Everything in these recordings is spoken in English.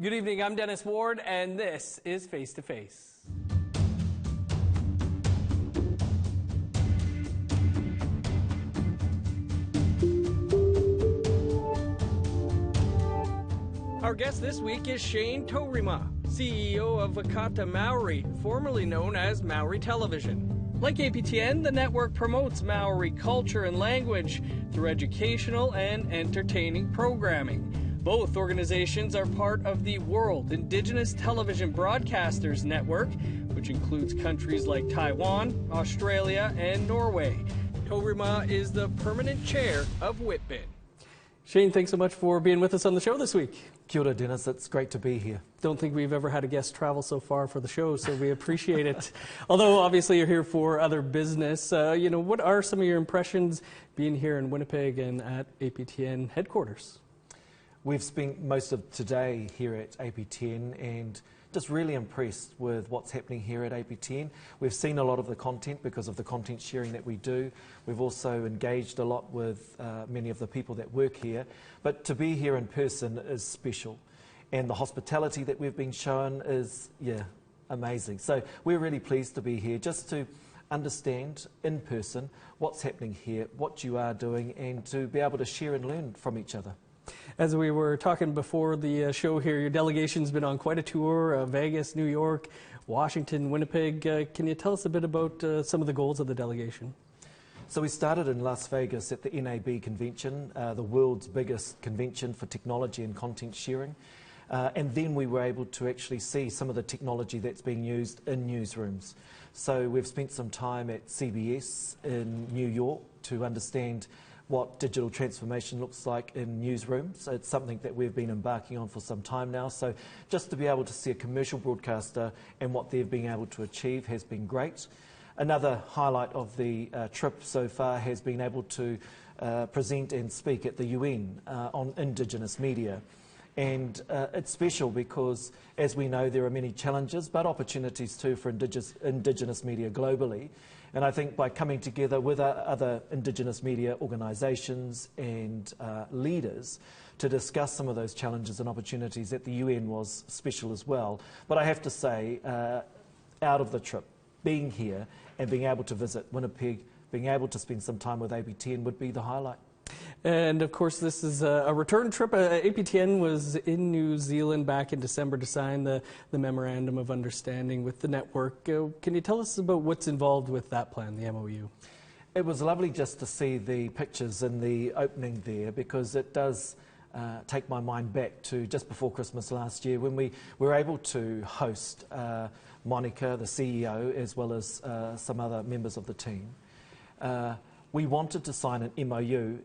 Good evening, I'm Dennis Ward, and this is Face to Face. Our guest this week is Shane Taurima, CEO of Whakaata Māori, formerly known as Maori Television. Like APTN, the network promotes Maori culture and language through educational and entertaining programming. Both organizations are part of the World Indigenous Television Broadcasters Network, which includes countries like Taiwan, Australia, and Norway. Taurima is the permanent chair of WITBIN. Shane, thanks so much for being with us on the show this week. Kia ora, Dennis. It's great to be here. Don't think we've ever had a guest travel so far for the show, so we appreciate it. Although, obviously, you're here for other business. What are some of your impressions being here in Winnipeg and at APTN headquarters? We've spent most of today here at APTN and just really impressed with what's happening here at APTN. We've seen a lot of the content because of the content sharing that we do. We've also engaged a lot with many of the people that work here. But to be here in person is special. And the hospitality that we've been shown is, amazing. So we're really pleased to be here just to understand in person what's happening here, what you are doing, and to be able to share and learn from each other. As we were talking before the show here, your delegation's been on quite a tour, Vegas, New York, Washington, Winnipeg. Can you tell us a bit about some of the goals of the delegation? So we started in Las Vegas at the NAB convention, the world's biggest convention for technology and content sharing. And then we were able to actually see some of the technology that's being used in newsrooms. So we've spent some time at CBS in New York to understand what digital transformation looks like in newsrooms. It's something that we've been embarking on for some time now. So just to be able to see a commercial broadcaster and what they've been able to achieve has been great. Another highlight of the trip so far has been able to present and speak at the UN on indigenous media. And it's special because, as we know, there are many challenges, but opportunities too for indigenous media globally. And I think by coming together with other indigenous media organisations and leaders to discuss some of those challenges and opportunities at the UN was special as well. But I have to say, out of the trip, being here and being able to visit Winnipeg, being able to spend some time with APTN would be the highlight. And of course, this is a return trip. APTN was in New Zealand back in December to sign the Memorandum of Understanding with the network. Can you tell us about what's involved with that plan, the MOU? It was lovely just to see the pictures in the opening there, because it does take my mind back to just before Christmas last year when we were able to host Monica, the CEO, as well as some other members of the team. We wanted to sign an MOU,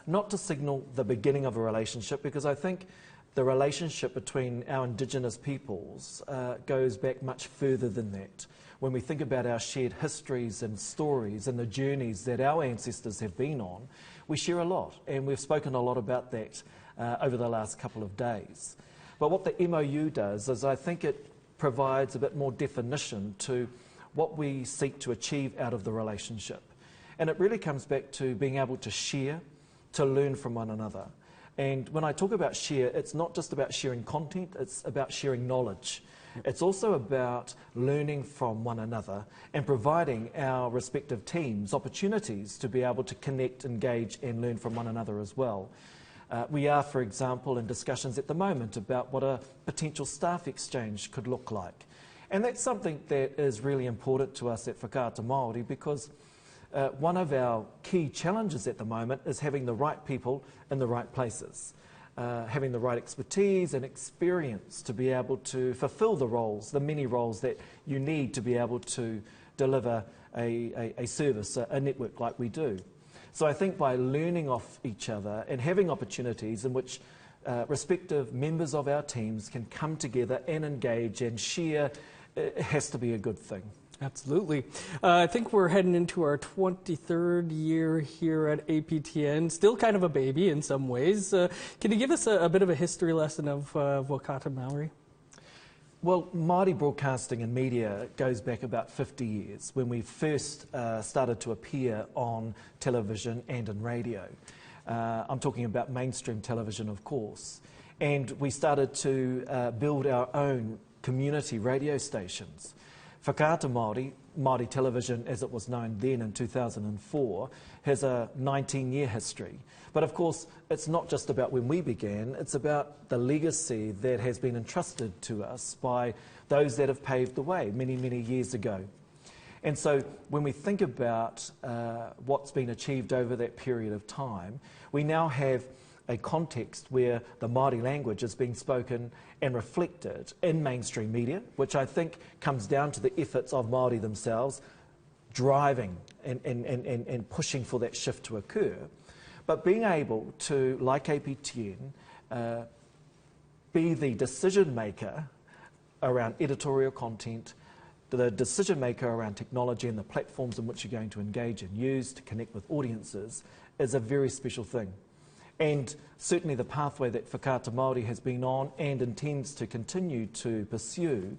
not to signal the beginning of a relationship, because I think the relationship between our Indigenous peoples goes back much further than that. When we think about our shared histories and stories and the journeys that our ancestors have been on, we share a lot, and we've spoken a lot about that over the last couple of days. But what the MOU does is I think it provides a bit more definition to what we seek to achieve out of the relationship. And it really comes back to being able to share, to learn from one another. And when I talk about share, it's not just about sharing content, it's about sharing knowledge. It's also about learning from one another and providing our respective teams opportunities to be able to connect, engage and learn from one another as well. We are, for example, in discussions at the moment about what a potential staff exchange could look like. And that's something that is really important to us at Whakaata Māori, because one of our key challenges at the moment is having the right people in the right places, having the right expertise and experience to be able to fulfil the roles, the many roles that you need to be able to deliver a service, a network like we do. So I think by learning off each other and having opportunities in which respective members of our teams can come together and engage and share, it has to be a good thing. Absolutely. I think we're heading into our 23rd year here at APTN, still kind of a baby in some ways. Can you give us a bit of a history lesson of Whakaata Māori? Well, Māori broadcasting and media goes back about 50 years when we first started to appear on television and in radio. I'm talking about mainstream television, of course. And we started to build our own community radio stations. Whakaata Māori, Māori television as it was known then in 2004, has a 19-year history. But of course, it's not just about when we began, it's about the legacy that has been entrusted to us by those that have paved the way many, many years ago. And so when we think about what's been achieved over that period of time, we now have a context where the Māori language is being spoken and reflected in mainstream media, which I think comes down to the efforts of Māori themselves driving and pushing for that shift to occur. But being able to, like APTN, be the decision maker around editorial content, the decision maker around technology and the platforms in which you're going to engage and use to connect with audiences is a very special thing. And certainly the pathway that Whakaata Māori has been on and intends to continue to pursue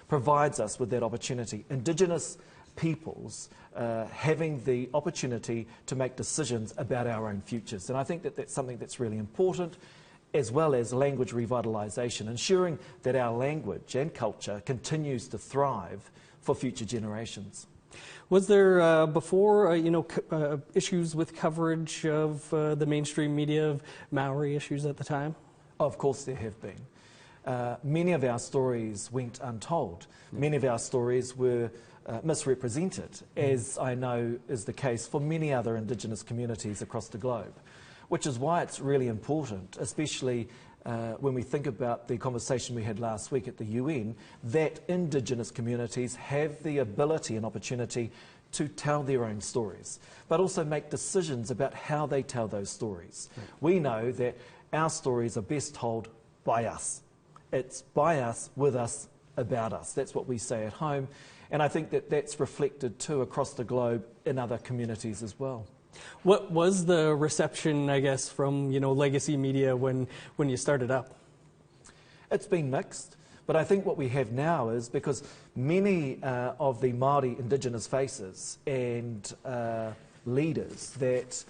provides us with that opportunity. Indigenous peoples having the opportunity to make decisions about our own futures. And I think that that's something that's really important, as well as language revitalisation, ensuring that our language and culture continues to thrive for future generations. Was there before, issues with coverage of the mainstream media of Maori issues at the time? Of course there have been. Many of our stories went untold. Many of our stories were misrepresented, as I know is the case for many other Indigenous communities across the globe, which is why it's really important, especially when we think about the conversation we had last week at the UN, that Indigenous communities have the ability and opportunity to tell their own stories, but also make decisions about how they tell those stories. Right. We know that our stories are best told by us. It's by us, with us, about us. That's what we say at home, and I think that that's reflected too across the globe in other communities as well. What was the reception, I guess, from legacy media when you started up? It's been mixed, but I think what we have now is, because many of the Māori Indigenous faces and leaders that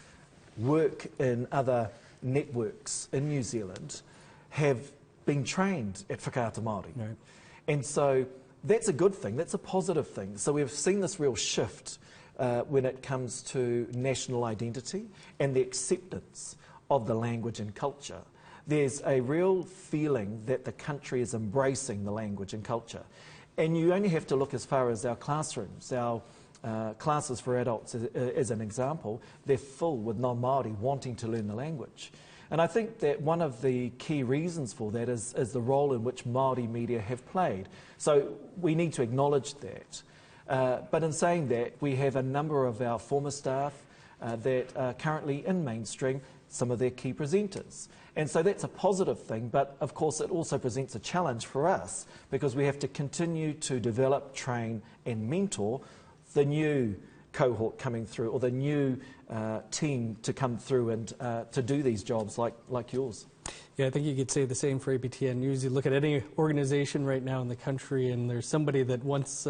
work in other networks in New Zealand have been trained at Whakaata Māori. Right. And so that's a good thing, that's a positive thing. So we've seen this real shift when it comes to national identity and the acceptance of the language and culture. There's a real feeling that the country is embracing the language and culture. And you only have to look as far as our classrooms, our classes for adults as an example. They're full with non-Māori wanting to learn the language. And I think that one of the key reasons for that is the role in which Māori media have played. So we need to acknowledge that. But in saying that, we have a number of our former staff that are currently in mainstream, some of their key presenters. And so that's a positive thing, but of course it also presents a challenge for us, because we have to continue to develop, train and mentor the new cohort coming through, or the new team to come through and to do these jobs like yours. Yeah, I think you could say the same for APTN News. You look at any organization right now in the country, and there's somebody that once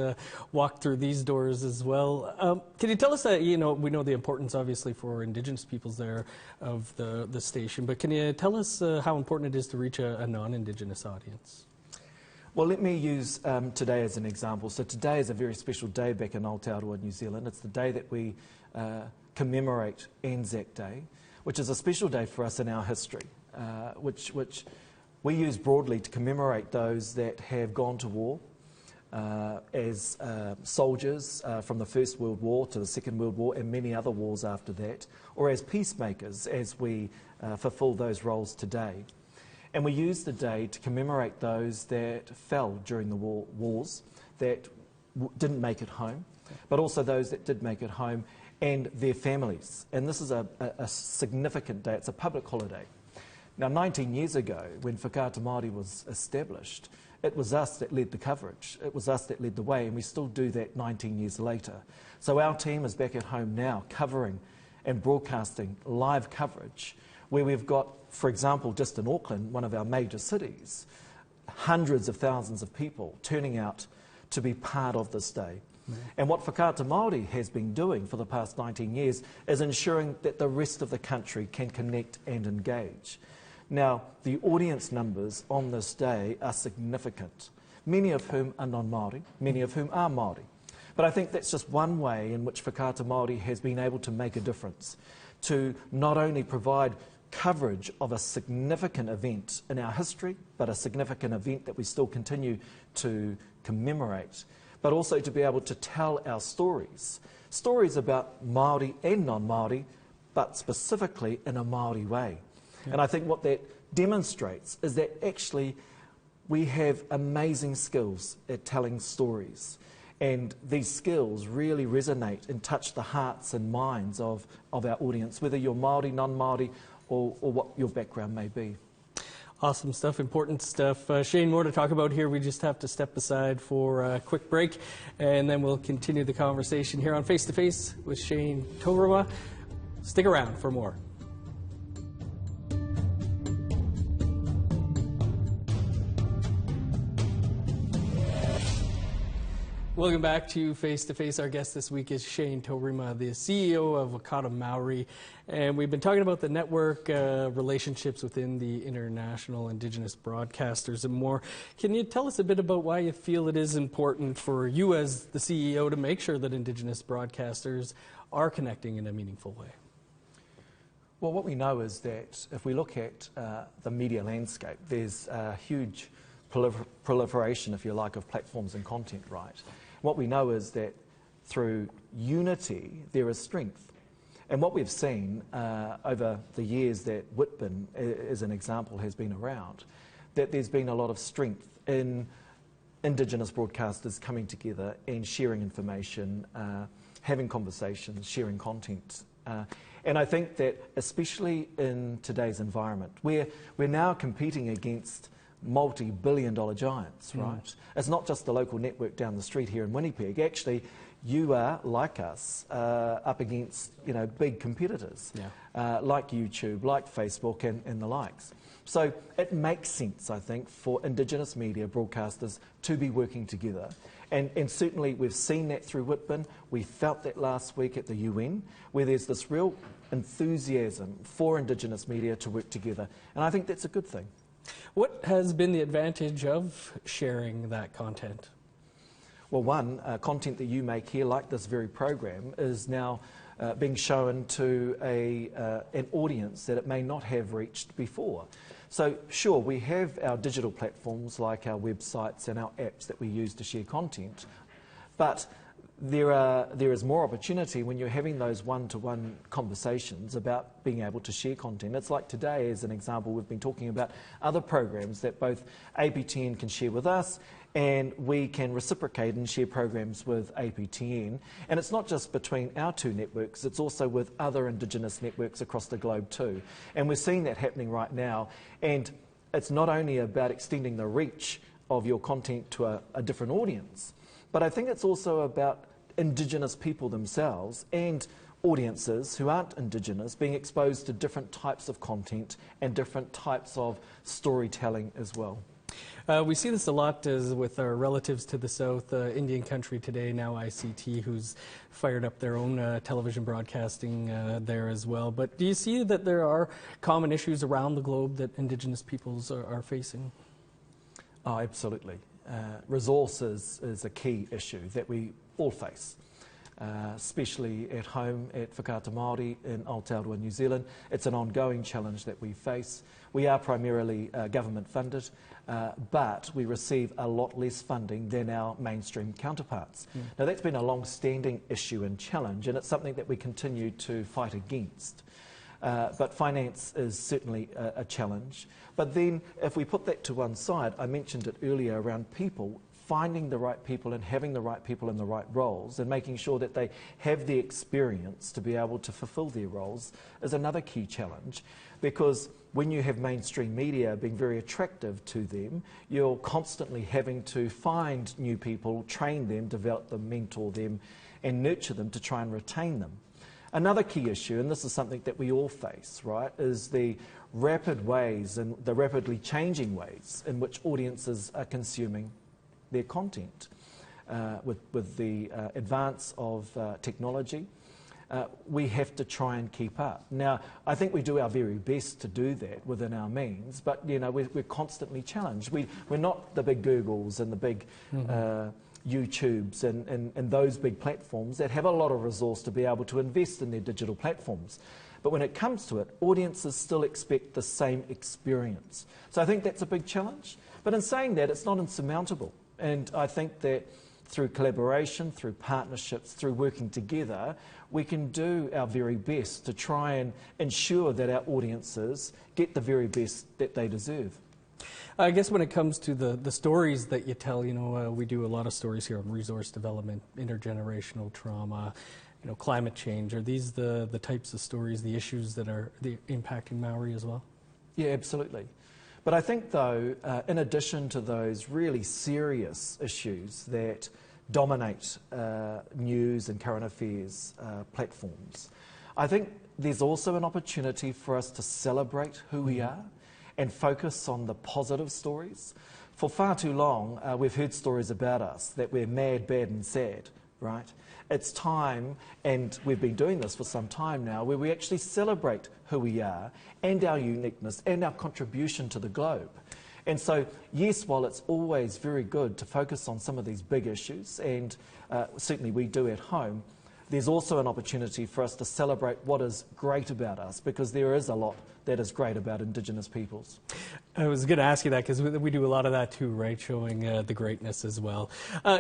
walked through these doors as well. Can you tell us that, we know the importance, obviously, for Indigenous peoples there of the station, but can you tell us how important it is to reach a non-Indigenous audience? Well, let me use today as an example. So today is a very special day back in Aotearoa, New Zealand. It's the day that we commemorate Anzac Day, which is a special day for us in our history. Which we use broadly to commemorate those that have gone to war as soldiers from the First World War to the Second World War and many other wars after that, or as peacemakers as we fulfil those roles today. And we use the day to commemorate those that fell during the wars, that didn't make it home, but also those that did make it home and their families. And this is a significant day. It's a public holiday. Now, 19 years ago, when Whakaata Māori was established, it was us that led the coverage. It was us that led the way, and we still do that 19 years later. So our team is back at home now, covering and broadcasting live coverage, where we've got, for example, just in Auckland, one of our major cities, hundreds of thousands of people turning out to be part of this day. And what Whakaata Māori has been doing for the past 19 years is ensuring that the rest of the country can connect and engage. Now, the audience numbers on this day are significant, many of whom are non-Māori, many of whom are Māori. But I think that's just one way in which Whakaata Māori has been able to make a difference, to not only provide coverage of a significant event in our history, but a significant event that we still continue to commemorate, but also to be able to tell our stories about Māori and non-Māori, but specifically in a Māori way. Yeah. And I think what that demonstrates is that actually we have amazing skills at telling stories. And these skills really resonate and touch the hearts and minds of our audience, whether you're Māori, non-Māori, or what your background may be. Awesome stuff, important stuff. Shane, more to talk about here. We just have to step aside for a quick break, and then we'll continue the conversation here on Face to Face with Shane Taurima. Stick around for more. Welcome back to Face to Face. Our guest this week is Shane Taurima, the CEO of Whakaata Māori, and we've been talking about the network relationships within the international indigenous broadcasters and more. Can you tell us a bit about why you feel it is important for you as the CEO to make sure that indigenous broadcasters are connecting in a meaningful way? Well, what we know is that if we look at the media landscape, there's a huge proliferation, if you like, of platforms and content, right? What we know is that through unity, there is strength. And what we've seen over the years that Whitbin, as an example, has been around, that there's been a lot of strength in Indigenous broadcasters coming together and sharing information, having conversations, sharing content. And I think that especially in today's environment, where we're now competing against multi-billion-dollar giants, right? It's not just the local network down the street here in Winnipeg. Actually, you are, like us, up against big competitors, like YouTube, like Facebook and the likes. So it makes sense, I think, for Indigenous media broadcasters to be working together. And certainly we've seen that through Whitbin. We felt that last week at the UN, where there's this real enthusiasm for Indigenous media to work together. And I think that's a good thing. What has been the advantage of sharing that content? Well, one, content that you make here, like this very program, is now being shown to an audience that it may not have reached before. So, sure, we have our digital platforms like our websites and our apps that we use to share content, but there is more opportunity when you're having those one-to-one conversations about being able to share content. It's like today, as an example, we've been talking about other programs that both APTN can share with us and we can reciprocate and share programs with APTN. And it's not just between our two networks, it's also with other Indigenous networks across the globe too. And we're seeing that happening right now. And it's not only about extending the reach of your content to a different audience, but I think it's also about Indigenous people themselves and audiences who aren't Indigenous being exposed to different types of content and different types of storytelling as well. We see this a lot with our relatives to the south, Indian Country Today, now ICT, who's fired up their own television broadcasting there as well. But do you see that there are common issues around the globe that Indigenous peoples are facing? Oh, absolutely. Resources is a key issue that we all face, especially at home at Whakaata Māori in Aotearoa, New Zealand. It's an ongoing challenge that we face. We are primarily government funded, but we receive a lot less funding than our mainstream counterparts. Now that's been a long-standing issue and challenge, and it's something that we continue to fight against. But finance is certainly a challenge. But then if we put that to one side, I mentioned it earlier around people, finding the right people and having the right people in the right roles and making sure that they have the experience to be able to fulfill their roles is another key challenge, because when you have mainstream media being very attractive to them, you're constantly having to find new people, train them, develop them, mentor them and nurture them to try and retain them. Another key issue, and this is something that we all face, right, is the rapid ways and the rapidly changing ways in which audiences are consuming their content. With the advance of technology, we have to try and keep up. Now, I think we do our very best to do that within our means, but we're constantly challenged. We're not the big Googles and the big YouTubes and those big platforms that have a lot of resource to be able to invest in their digital platforms. But when it comes to it, audiences still expect the same experience. So I think that's a big challenge. But in saying that, it's not insurmountable. And I think that through collaboration, through partnerships, through working together, we can do our very best to try and ensure that our audiences get the very best that they deserve. I guess when it comes to the stories that you tell, we do a lot of stories here on resource development, intergenerational trauma, climate change. Are these the types of stories, the issues that are impacting Maori as well? Yeah, absolutely. But I think, though, in addition to those really serious issues that dominate news and current affairs platforms, I think there's also an opportunity for us to celebrate who we are and focus on the positive stories. For far too long, we've heard stories about us that we're mad, bad and sad, right? It's time, and we've been doing this for some time now, where we actually celebrate who we are and our uniqueness and our contribution to the globe. And so, yes, while it's always very good to focus on some of these big issues, and certainly we do at home, there's also an opportunity for us to celebrate what is great about us, because there is a lot that is great about Indigenous peoples. I was going to ask you that because we do a lot of that too, right, showing the greatness as well.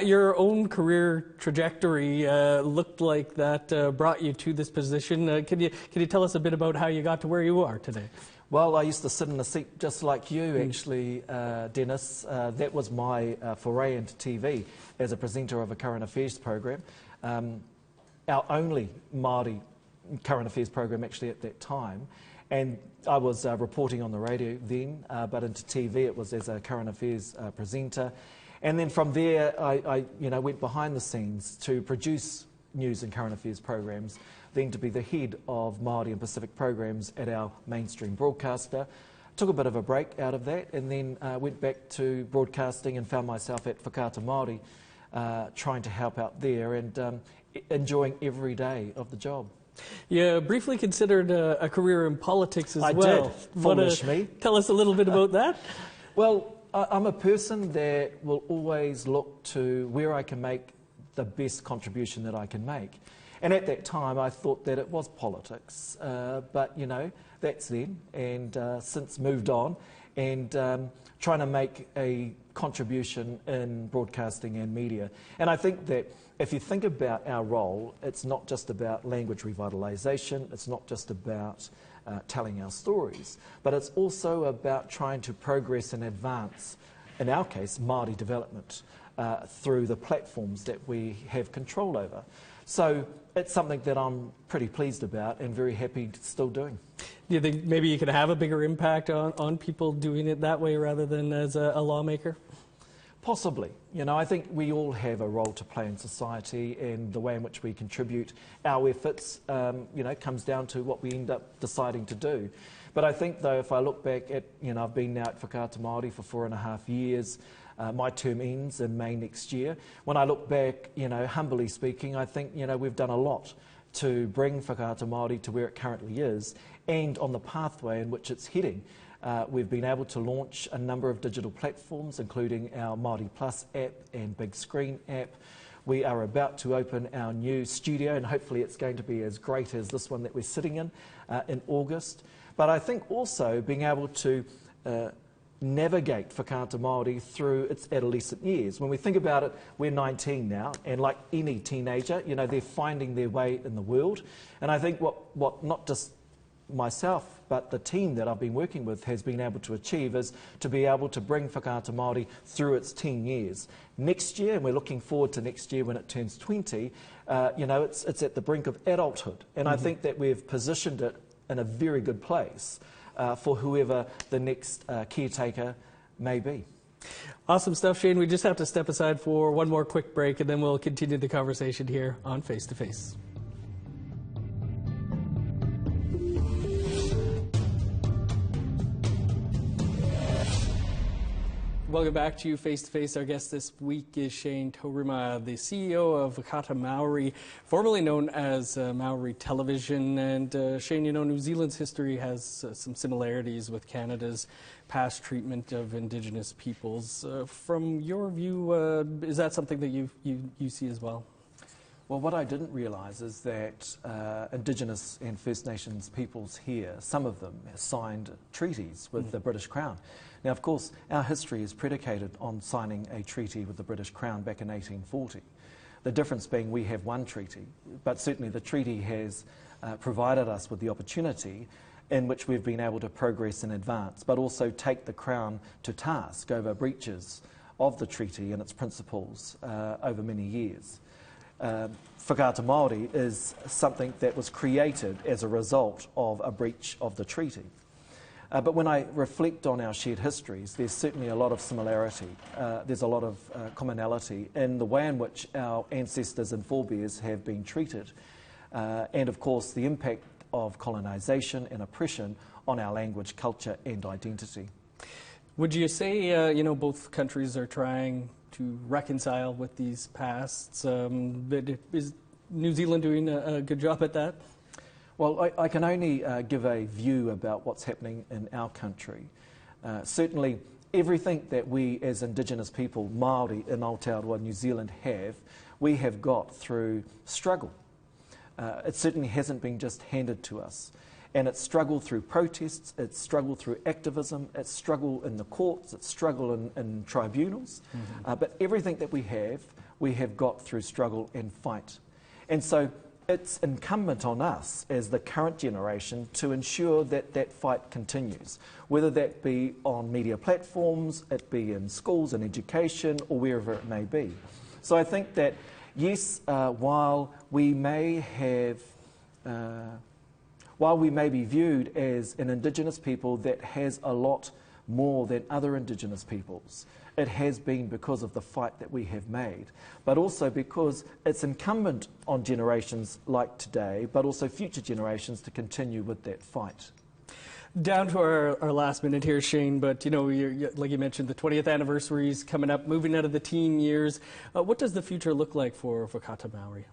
Your own career trajectory looked like that brought you to this position. Can you tell us a bit about how you got to where you are today? Well, I used to sit in a seat just like you, actually, Dennis. That was my foray into TV as a presenter of a current affairs program. Our only Māori current affairs program actually at that time. And I was reporting on the radio then, but into TV it was as a current affairs presenter. And then from there I went behind the scenes to produce news and current affairs programs, then to be the head of Māori and Pacific programs at our mainstream broadcaster. Took a bit of a break out of that and then went back to broadcasting and found myself at Whakaata Māori, trying to help out there and enjoying every day of the job. You briefly considered a career in politics as well. I did. Foolish me. Tell us a little bit about that. Well, I'm a person that will always look to where I can make the best contribution that I can make. And at that time, I thought that it was politics. But, that's then. And since moved on and trying to make a contribution in broadcasting and media. And I think that if you think about our role, it's not just about language revitalisation, it's not just about telling our stories, but it's also about trying to progress and advance, in our case, Māori development through the platforms that we have control over. So it's something that I'm pretty pleased about and very happy still doing. Do you think maybe you could have a bigger impact on people doing it that way rather than as a lawmaker? Possibly. I think we all have a role to play in society, and the way in which we contribute our efforts, comes down to what we end up deciding to do. But I think, though, if I look back at, I've been now at Whakaata Māori for 4.5 years. My term ends in May next year. When I look back, humbly speaking, I think, we've done a lot to bring Whakaata Māori to where it currently is and on the pathway in which it's heading. We've been able to launch a number of digital platforms, including our Māori Plus app and Big Screen app. We are about to open our new studio, and hopefully it's going to be as great as this one that we're sitting in August. But I think also being able to navigate Whakaata Māori through its adolescent years. When we think about it, we're 19 now, and like any teenager, they're finding their way in the world. And I think what not just myself, but the team that I've been working with has been able to achieve is to be able to bring Whakaata Māori through its teen years. Next year, and we're looking forward to next year when it turns 20, it's at the brink of adulthood. And I think that we've positioned it in a very good place for whoever the next caretaker may be. Awesome stuff, Shane. We just have to step aside for one more quick break, and then we'll continue the conversation here on Face to Face. Welcome back to Face to Face. Our guest this week is Shane Taurima, the CEO of Whakaata Māori, formerly known as Maori Television. And Shane, you know, New Zealand's history has some similarities with Canada's past treatment of Indigenous peoples. From your view, is that something that you see as well? Well, what I didn't realise is that Indigenous and First Nations peoples here, some of them signed treaties with the British Crown. Now, of course, our history is predicated on signing a treaty with the British Crown back in 1840. The difference being we have one treaty, but certainly the treaty has provided us with the opportunity in which we've been able to progress and advance, but also take the Crown to task over breaches of the treaty and its principles over many years. Whakaata Māori is something that was created as a result of a breach of the treaty. But when I reflect on our shared histories, there's certainly a lot of similarity. There's a lot of commonality in the way in which our ancestors and forebears have been treated. And of course, the impact of colonisation and oppression on our language, culture and identity. Would you say, you know, both countries are trying to reconcile with these pasts? Is New Zealand doing a good job at that? Well, I can only give a view about what's happening in our country. Certainly, everything that we as Indigenous people, Māori in Aotearoa, New Zealand we have got through struggle. It certainly hasn't been just handed to us. And it's struggle through protests, it's struggle through activism, it's struggle in the courts, it's struggle in tribunals. But everything that we have got through struggle and fight. And so it's incumbent on us as the current generation to ensure that that fight continues, whether that be on media platforms, it be in schools and education, or wherever it may be. So I think that, yes, while we may be viewed as an Indigenous people that has a lot more than other Indigenous peoples, it has been because of the fight that we have made, but also because it's incumbent on generations like today, but also future generations to continue with that fight. Down to our last minute here, Shane, but you know, like you mentioned, the 20th anniversary is coming up, moving out of the teen years. What does the future look like for Whakaata Māori?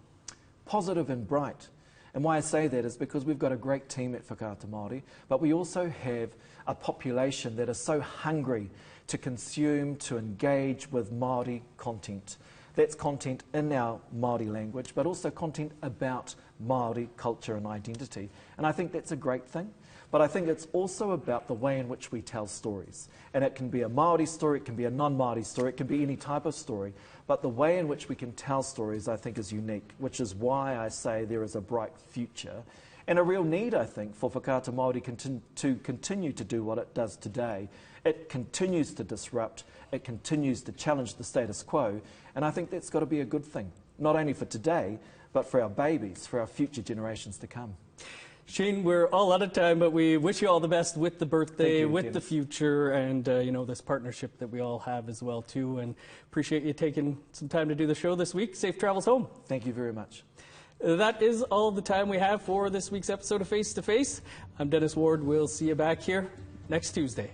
Positive and bright. And why I say that is because we've got a great team at Whakaata Māori, but we also have a population that is so hungry to consume, to engage with Māori content. That's content in our Māori language, but also content about Māori culture and identity. And I think that's a great thing. But I think it's also about the way in which we tell stories. And it can be a Māori story, it can be a non-Māori story, it can be any type of story. But the way in which we can tell stories, I think, is unique, which is why I say there is a bright future and a real need, I think, for Whakaata Māori to continue to do what it does today. It continues to disrupt, it continues to challenge the status quo, and I think that's got to be a good thing, not only for today, but for our babies, for our future generations to come. Shane, we're all out of time, but we wish you all the best with the birthday, you, with Dennis. the future, and you know, this partnership that we all have as well too. And appreciate you taking some time to do the show this week. Safe travels home. Thank you very much. That is all the time we have for this week's episode of Face to Face. I'm Dennis Ward. We'll see you back here next Tuesday.